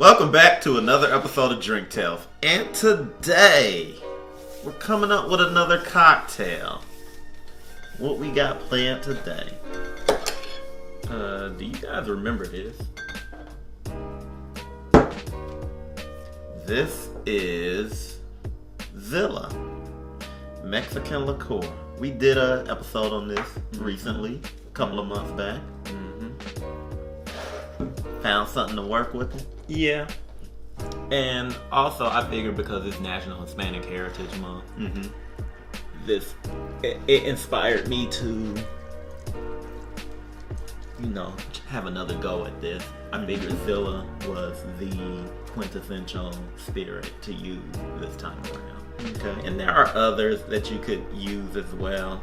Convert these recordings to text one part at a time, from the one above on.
Welcome back to another episode of Drink Tales. And today, we're coming up with another cocktail. What we got planned today? Do you guys remember this? This is Xila Mexican liqueur. We did an episode on this recently, a couple of months back. Found something to work with it. Yeah. And also, I figured because it's National Hispanic Heritage Month, it inspired me to, have another go at this. I figured Xila was the quintessential spirit to use this time around. Okay. And there are others that you could use as well.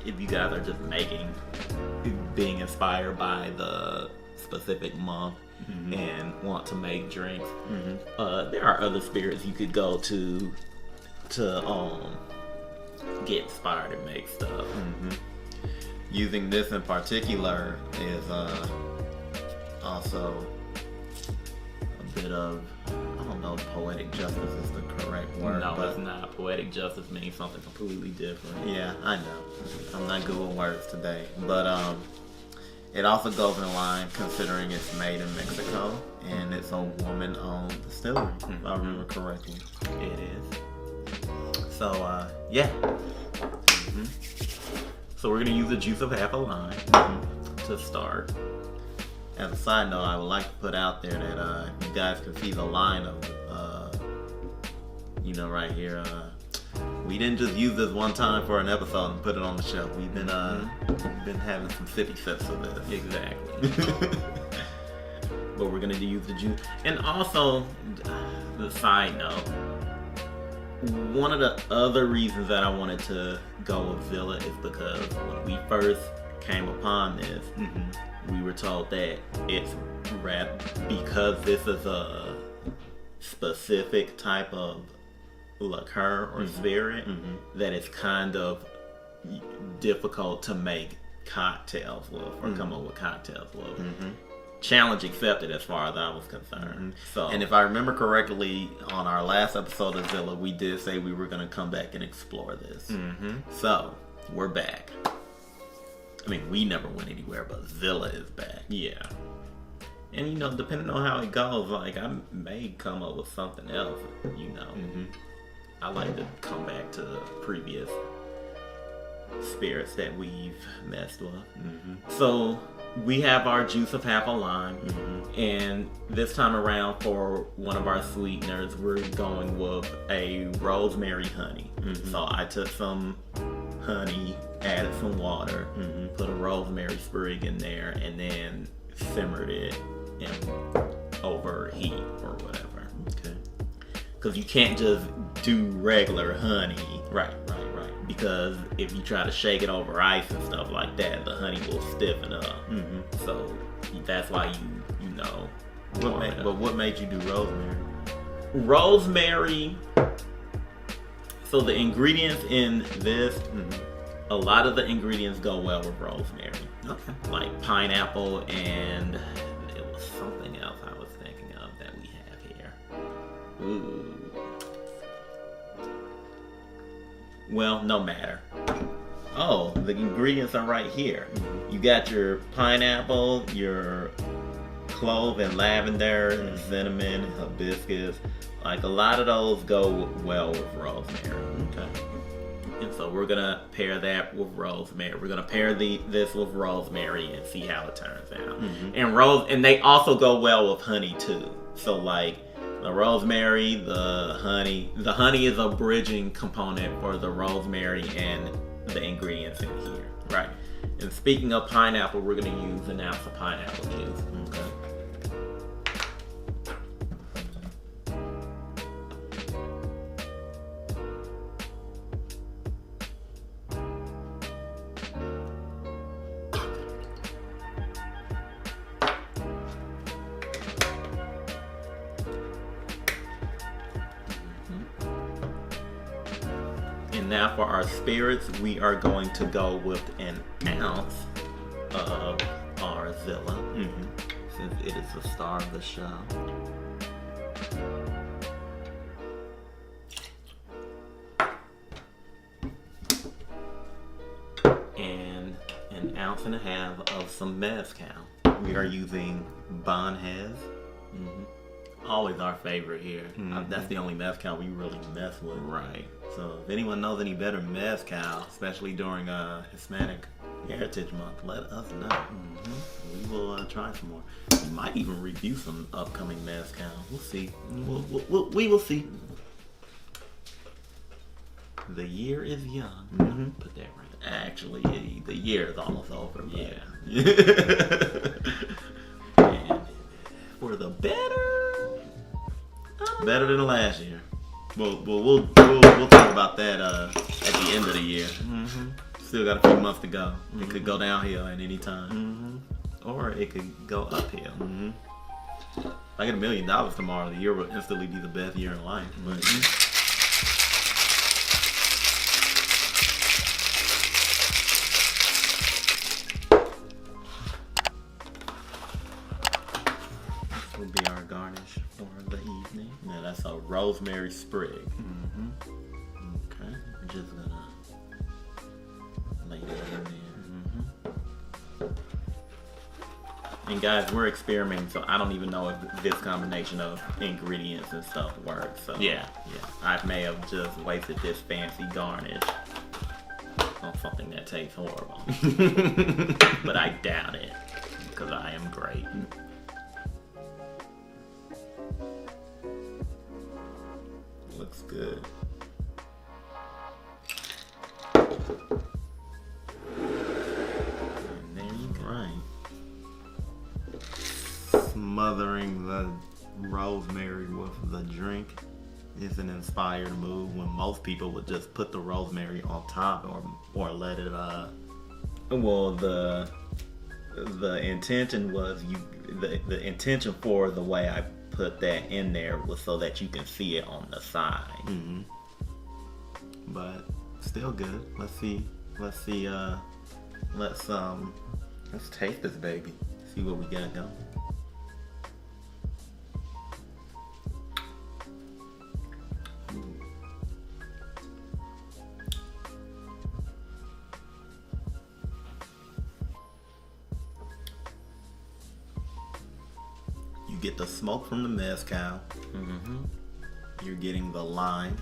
If you guys are just being inspired by the specific month and want to make drinks. There are other spirits you could go to get inspired and make stuff. Using this in particular is also a bit of, I don't know if poetic justice is the correct word. No, it's not. Poetic justice means something completely different. Yeah, I know. I'm not good with words today. But it also goes in line considering it's made in Mexico and it's a woman-owned distillery, if I remember correctly. It is. So, yeah. So we're going to use the juice of half a lime to start. As a side note, I would like to put out there that you guys can see the line of, right here. We didn't just use this one time for an episode and put it on the shelf. We've been having some sippy sips of this. Exactly. But we're gonna use the juice. And also, the side note, one of the other reasons that I wanted to go with Xila is because when we first came upon this, we were told that it's because this is a specific type of liqueur or spirit, that it's kind of difficult to make cocktails with or come up with cocktails with. Challenge accepted as far as I was concerned. So, and if I remember correctly, on our last episode of Xila, we did say we were going to come back and explore this. So, we're back. I mean, we never went anywhere, but Xila is back. Yeah. And, depending on how it goes, like, I may come up with something else, I like to come back to previous spirits that we've messed with. So we have our juice of half a lime, and this time around for one of our sweeteners, we're going with a rosemary honey. So I took some honey, added some water, put a rosemary sprig in there, and then simmered it over heat or whatever. Okay. Because you can't just do regular honey. Right. Because if you try to shake it over ice and stuff like that, the honey will stiffen up. So that's why What made you do rosemary? Rosemary. So the ingredients in this, a lot of the ingredients go well with rosemary. Okay. Like pineapple, and it was something else I was thinking of that we have here. Ooh. Well, no matter. Oh, the ingredients are right here. You got your pineapple, your clove and lavender, and cinnamon, hibiscus. Like, a lot of those go well with rosemary. Okay. And so we're gonna pair that with rosemary. We're gonna pair this with rosemary and see how it turns out. And they also go well with honey too. So like, the rosemary, the honey is a bridging component for the rosemary and the ingredients in here. Right. And speaking of pineapple, we're going to use an ounce of pineapple juice. Okay. And now for our spirits, we are going to go with an ounce of our Xila, since it is the star of the show. And an ounce and a half of some mezcal. We are using Bonhez. Always our favorite here. That's the only mezcal we really mess with. Right. So if anyone knows any better mezcal, especially during Hispanic Heritage Month, let us know. We will try some more. We might even review some upcoming mezcal. We'll see. We will see. The year is young. Put that right. Actually, the year is almost over. Yeah. And for the better than last year. We'll talk about that at the end of the year. Still got a few months to go. It could go downhill at any time, or it could go uphill. If I get $1 million tomorrow, the year will instantly be the best year in life. But this will be our garnish for the evening. Now that's a rosemary sprig. Okay, we're just gonna lay that in there. And guys, we're experimenting, so I don't even know if this combination of ingredients and stuff works. So Yeah. I may have just wasted this fancy garnish on something that tastes horrible. But I doubt it, because I am great. Looks good. And there you go. Right. Smothering the rosemary with the drink is an inspired move when most people would just put the rosemary on top or let it well, the intention was the intention for the way I put that in there was so that you can see it on the side. But still good. Let's taste this baby. See what we got going. You get the smoke from the mezcal. You're getting the lime.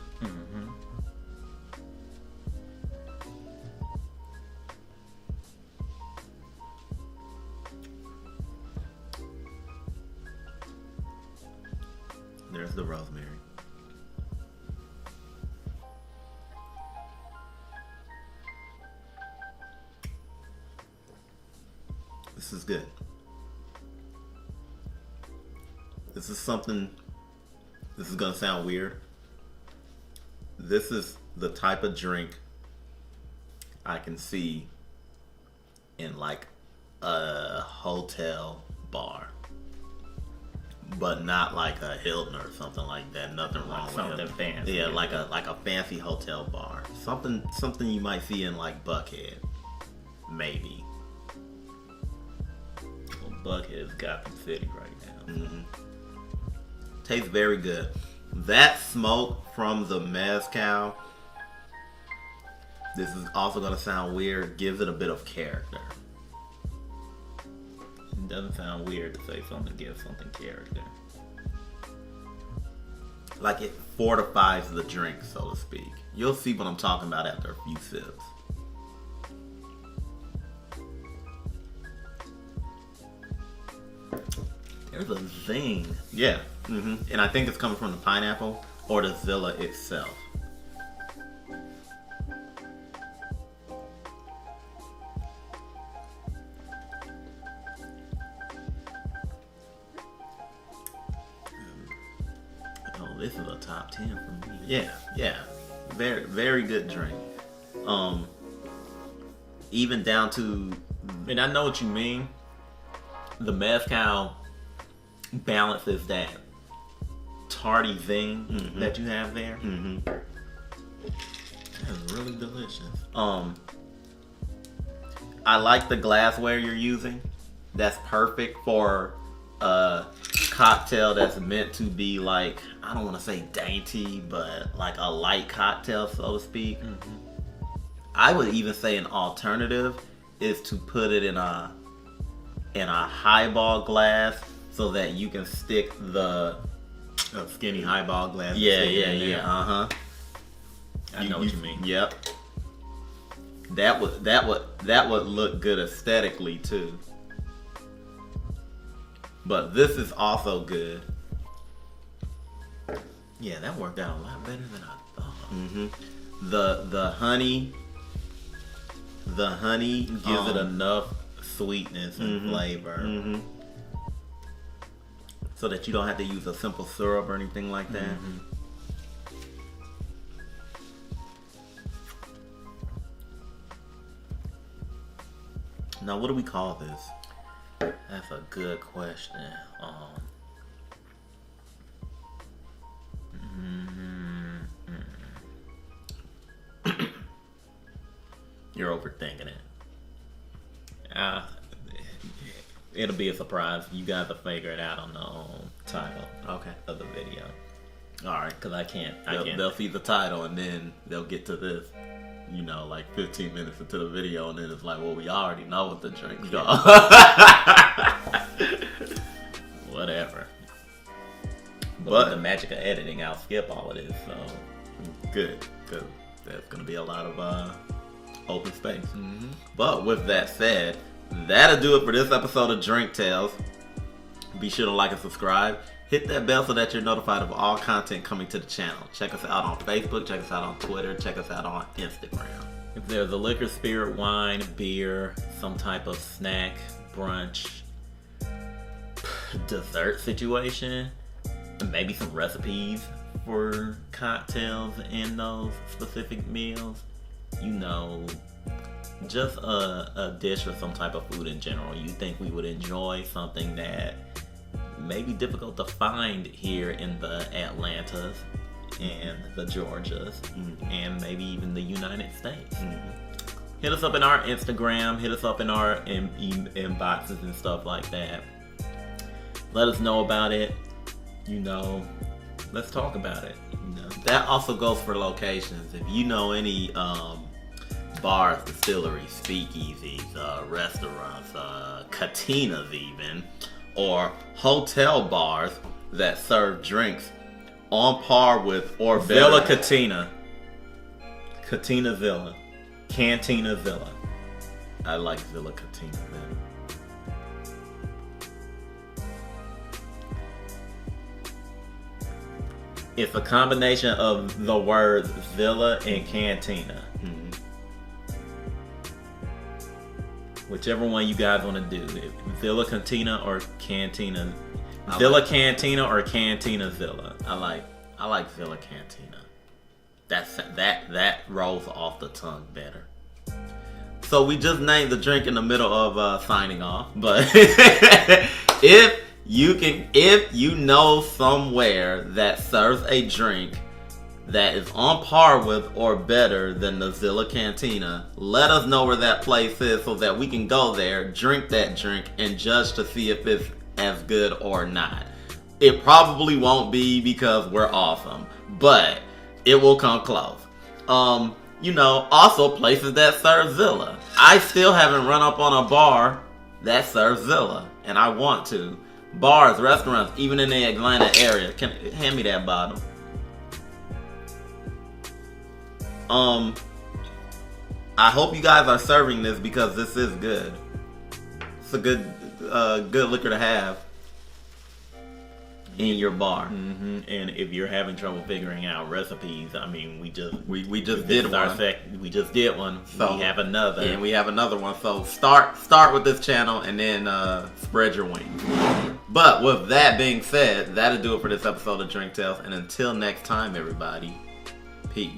There's the rosemary. This is good. This is something, this is gonna sound weird. This is the type of drink I can see in like a hotel bar. But not like a Hilton or something like that. Nothing wrong with something it. fancy. Yeah, like a fancy hotel bar. Something you might see in like Buckhead. Maybe. Well, Buckhead's Gotham City right now. Tastes very good. That smoke from the mezcal, this is also gonna sound weird, gives it a bit of character. It doesn't sound weird to say something gives something character. Like it fortifies the drink, so to speak. You'll see what I'm talking about after a few sips. There's a zing. Yeah. And I think it's coming from the pineapple or the Xila itself. Oh, this is a top 10 for me. Yeah. Very, very good drink. Even down to, And I know what you mean. the mezcal balances that tarty zing that you have there. That's really delicious. I like the glassware you're using. That's perfect for cocktail that's meant to be like, I don't want to say dainty, but like a light cocktail, so to speak. Mm-hmm. I would even say an alternative is to put it in a highball glass so that you can stick the skinny highball glass. Yeah. I know what you mean. Yep. That would look good aesthetically too. But this is also good. Yeah, that worked out a lot better than I thought. Mm-hmm. The honey gives it enough sweetness and flavor, so that you don't have to use a simple syrup or anything like that. Mm-hmm. Now, what do we call this? That's a good question. You're overthinking it. It'll be a surprise. You guys will figure it out on the title of the video. Alright. Because I can't. They'll see the title and then they'll get to this, like 15 minutes into the video, and then it's like, well, we already know what the drink's called. Whatever. But with the magic of editing, I'll skip all of this, so good. Because there's going to be a lot of open space. Mm-hmm. But with that said, that'll do it for this episode of Drink Tales. Be sure to like and subscribe. Hit that bell so that you're notified of all content coming to the channel. Check us out on Facebook, check us out on Twitter, check us out on Instagram. If there's a liquor, spirit, wine, beer, some type of snack, brunch, dessert situation, and maybe some recipes for cocktails in those specific meals, just a dish or some type of food in general you think we would enjoy, something that may be difficult to find here in the Atlantas and the Georgias, and maybe even the United States. Hit us up in our Instagram, hit us up in our inboxes and stuff like that. Let us know about it. Let's talk about it. That also goes for locations. If you know any bars, distilleries, speakeasies, restaurants, cantinas even, or hotel bars that serve drinks on par with or Xila Cantina. Cantina Xila. Cantina Xila. I like Xila Cantina better. It's a combination of the words Xila and Cantina. Whichever one you guys want to do. Xila Cantina or Cantina. Xila Cantina or Cantina Xila. I like Xila Cantina. That rolls off the tongue better. So we just named the drink in the middle of signing off. But if you know somewhere that serves a drink that is on par with or better than the Xila Cantina, let us know where that place is so that we can go there, drink that drink, and judge to see if it's as good or not. It probably won't be because we're awesome, but it will come close. Also places that serve Xila. I still haven't run up on a bar that serves Xila, and I want to. Bars, restaurants, even in the Atlanta area. Hand me that bottle. I hope you guys are serving this because this is good. It's a good liquor to have in your bar. Mm-hmm. And if you're having trouble figuring out recipes, we just did one. We just did one. So we have another. And we have another one. So start with this channel and then spread your wings. But with that being said, that'll do it for this episode of Drink Tales. And until next time, everybody, peace.